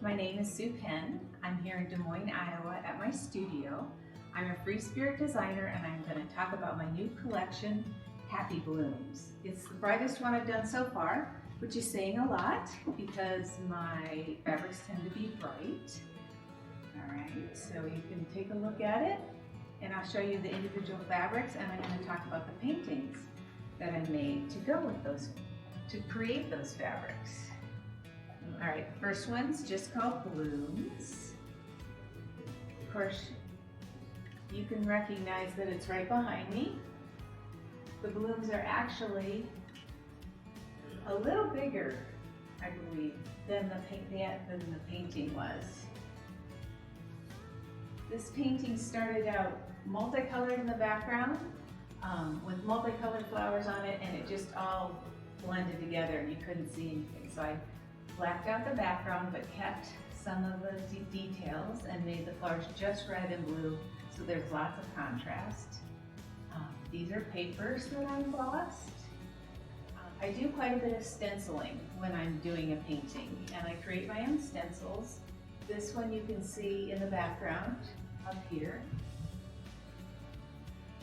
My name is Sue Penn. I'm here in Des Moines, Iowa at my studio. I'm a free spirit designer and I'm going to talk about my new collection, Happy Blooms. It's the brightest one I've done so far, which is saying a lot because my fabrics tend to be bright. All right, so you can take a look at it and I'll show you the individual fabrics and I'm going to talk about the paintings that I made to go with those, to create those fabrics. All right, first one's just called Blooms. Of course, you can recognize that it's right behind me. The blooms are actually a little bigger, I believe, than the painting was. This painting started out multicolored in the background with multicolored flowers on it, and it just all blended together and you couldn't see anything. So I blacked out the background but kept some of the details and made the flowers just red and blue, so there's lots of contrast. These are papers that I embossed. I do quite a bit of stenciling when I'm doing a painting, and I create my own stencils. This one you can see in the background up here.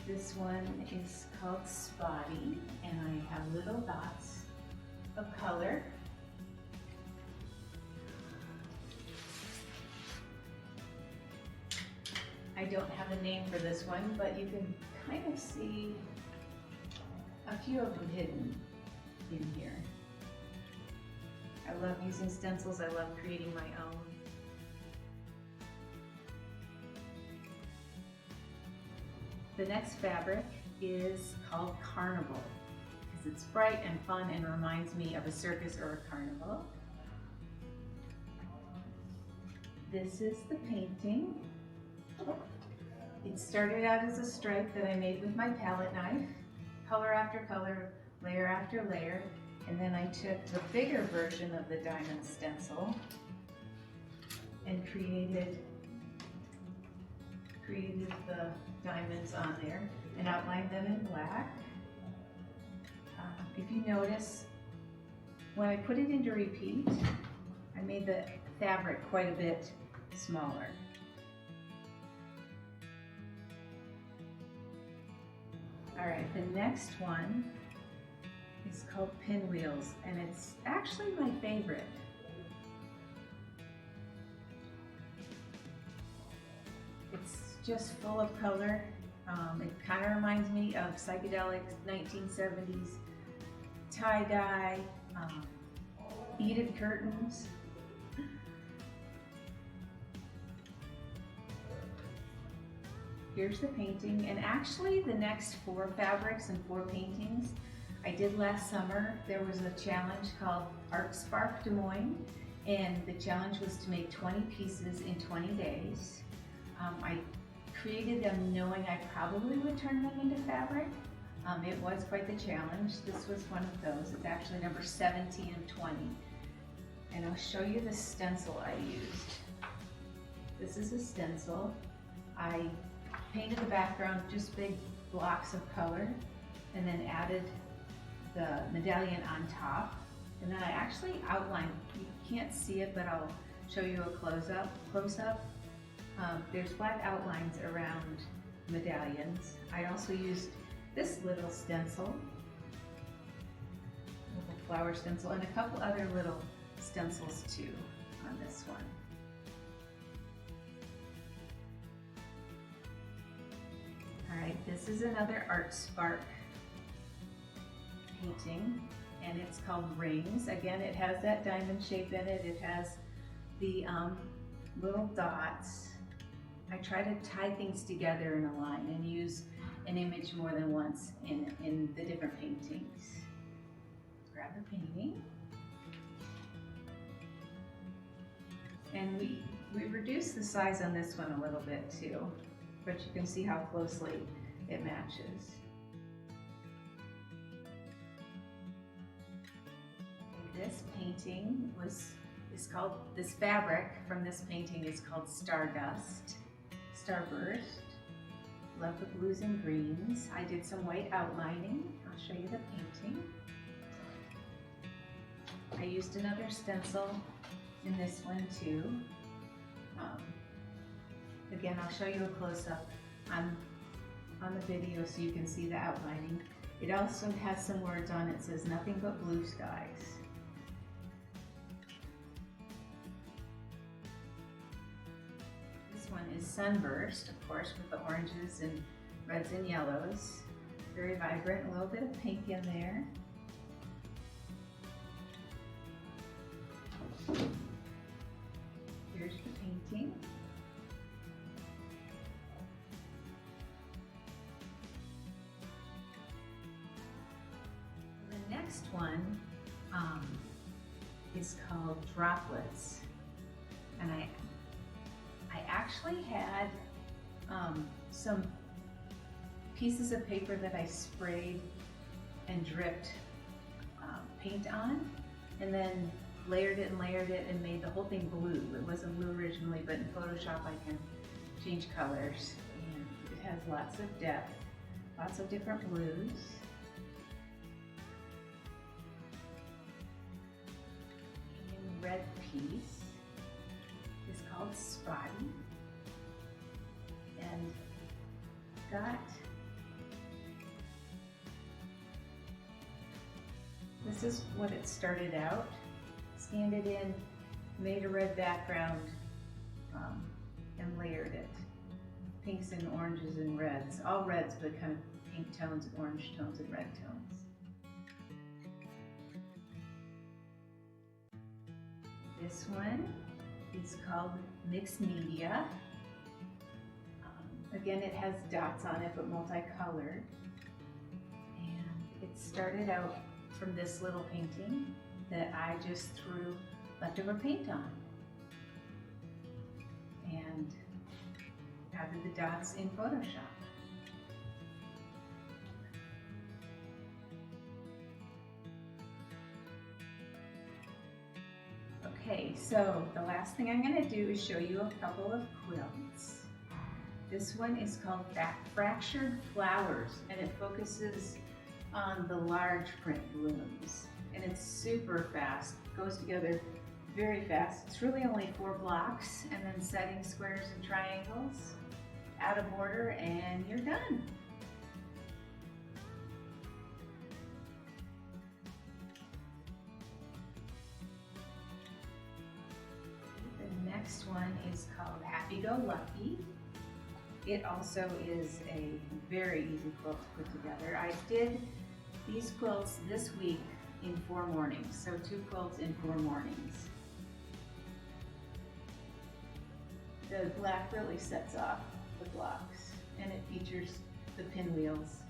This one is called Spotty, and I have little dots of color. I don't have a name for this one, but you can kind of see a few of them hidden in here. I love using stencils. I love creating my own. The next fabric is called Carnival because it's bright and fun and reminds me of a circus or a carnival. This is the painting. It started out as a stripe that I made with my palette knife, color after color, layer after layer, and then I took the bigger version of the diamond stencil and created the diamonds on there and outlined them in black. If you notice, when I put it into repeat, I made the fabric quite a bit smaller. All right, the next one is called Pinwheels, and it's actually my favorite. It's just full of color. It kind of reminds me of psychedelic 1970s tie-dye, beaded curtains. Here's the painting, and actually the next 4 fabrics and 4 paintings I did last summer. There was a challenge called Art Spark Des Moines, and the challenge was to make 20 pieces in 20 days. I created them knowing I probably would turn them into fabric. It was quite the challenge. This was one of those. It's actually number 70 and 20. And I'll show you the stencil I used. This is a stencil. I painted the background just big blocks of color and then added the medallion on top. And then I actually outlined, you can't see it, but I'll show you a close-up. There's black outlines around medallions. I also used this little stencil, little flower stencil, and a couple other little stencils too on this one. All right, this is another Art Spark painting, and it's called Rings. Again, it has that diamond shape in it. It has the little dots. I try to tie things together in a line and use an image more than once in the different paintings. Grab the painting. And we reduced the size on this one a little bit too, but you can see how closely it matches. This painting is called, this fabric from this painting is called Stardust, Starburst. Love the blues and greens. I did some white outlining. I'll show you the painting. I used another stencil in this one too. Again, I'll show you a close-up on the video so you can see the outlining. It also has some words on it. It says nothing but blue skies. This one is Sunburst, of course, with the oranges and reds and yellows. Very vibrant, a little bit of pink in there. Here's the painting. The next one is called Droplets, and I actually had some pieces of paper that I sprayed and dripped paint on, and then layered it and made the whole thing blue. It wasn't blue originally, but in Photoshop I can change colors, and it has lots of depth, lots of different blues. And the red piece is called Spotty, and this is what it started out. Scanned it in, made a red background, and layered it. Pinks and oranges and reds. All reds, but kind of pink tones, orange tones, and red tones. This one is called Mixed Media. Again, it has dots on it, but multicolored. And it started out from this little painting that I just threw leftover paint on and added the dots in Photoshop. Okay, so the last thing I'm going to do is show you a couple of quilts. This one is called Fractured Flowers, and it focuses on the large print blooms. And it's super fast, goes together very fast. It's really only 4 blocks, and then setting squares and triangles, add a border, and you're done. The next one is called Happy Go Lucky. It also is a very easy quilt to put together. I did these quilts this week in 4 mornings, so 2 quilts in 4 mornings. The black really sets off the blocks, and it features the pinwheels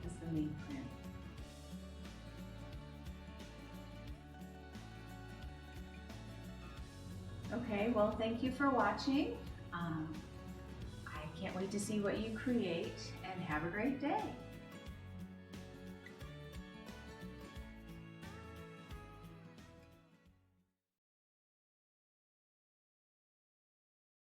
as the main print. Okay, well, thank you for watching. I can't wait to see what you create, and have a great day.